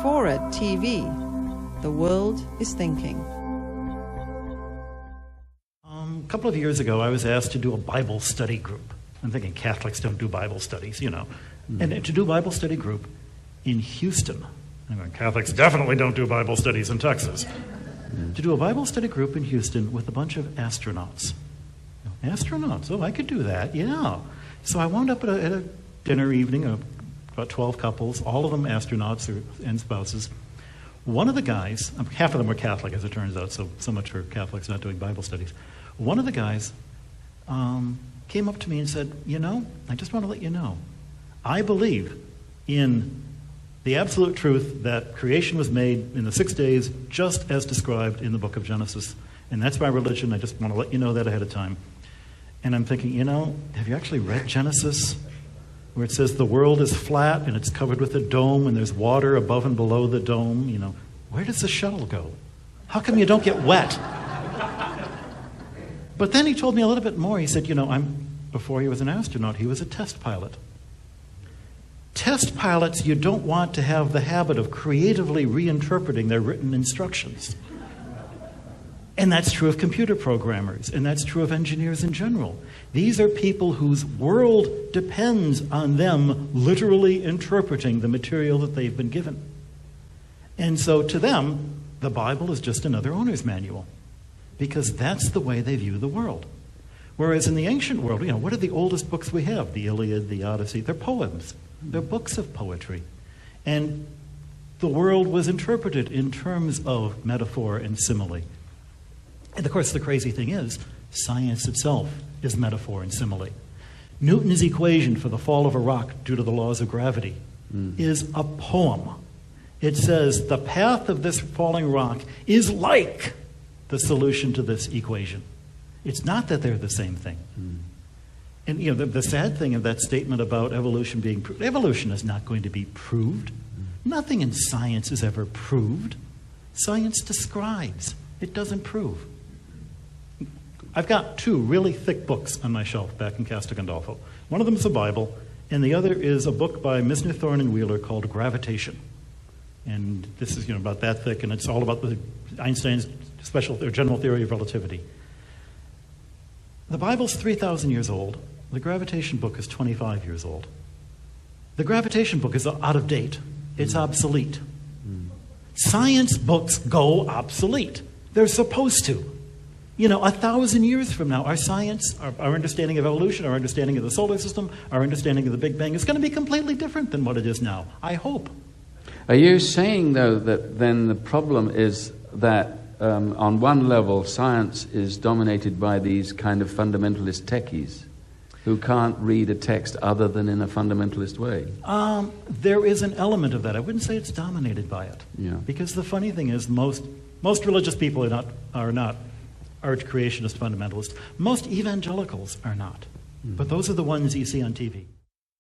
warefare TV. The world is thinking. A couple of years ago, I was asked to do a Bible study group. I'm thinking Catholics don't do Bible studies, you know. And to do a Bible study group in Houston. I'm going, Catholics definitely don't do Bible studies in Texas. To do a Bible study group in Houston with a bunch of astronauts. Astronauts, oh, I could do that, yeah. So I wound up at a dinner evening of about 12 couples, all of them astronauts and spouses. One of the guys, half of them were Catholic as it turns out, so much for Catholics not doing Bible studies. One of the guys came up to me and said, you know, I just want to let you know, I believe in the absolute truth that creation was made in the 6 days just as described in the book of Genesis. And that's my religion. I just want to let you know that ahead of time. And I'm thinking, you know, have you actually read Genesis? Where it says the world is flat and it's covered with a dome and there's water above and below the dome. You know, where does the shuttle go? How come you don't get wet? But then he told me a little bit more. He said, you know, before he was an astronaut, he was a test pilot. Test pilots, you don't want to have the habit of creatively reinterpreting their written instructions. And that's true of computer programmers, and that's true of engineers in general. These are people whose world depends on them literally interpreting the material that they've been given. And so to them, the Bible is just another owner's manual, because that's the way they view the world. Whereas in the ancient world, you know, what are the oldest books we have? The Iliad, the Odyssey, they're poems. They're books of poetry. And the world was interpreted in terms of metaphor and simile. And of course, the crazy thing is, science itself is metaphor and simile. Newton's equation for the fall of a rock due to the laws of gravity is a poem. It says the path of this falling rock is like the solution to this equation. It's not that they're the same thing. And you know, the sad thing of that statement about evolution being proved, evolution is not going to be proved. Nothing in science is ever proved. Science describes. It doesn't prove. I've got two really thick books on my shelf back in Castor Gandolfo. One of them is the Bible, and the other is a book by Misner, Thorne, and Wheeler called Gravitation. And this is, you know, about that thick, and it's all about Einstein's general theory of relativity. The Bible's 3,000 years old. The gravitation book is 25 years old. The gravitation book is out of date. It's obsolete. Science books go obsolete. They're supposed to. You know, 1,000 years from now, our science, our understanding of evolution, our understanding of the solar system, our understanding of the Big Bang is going to be completely different than what it is now. I hope. Are you saying, though, that then the problem is that on one level, science is dominated by these kind of fundamentalist techies who can't read a text other than in a fundamentalist way? There is an element of that. I wouldn't say it's dominated by it. Yeah. Because the funny thing is, most religious people are not arch creationist fundamentalists. Most evangelicals are not. But those are the ones you see on TV.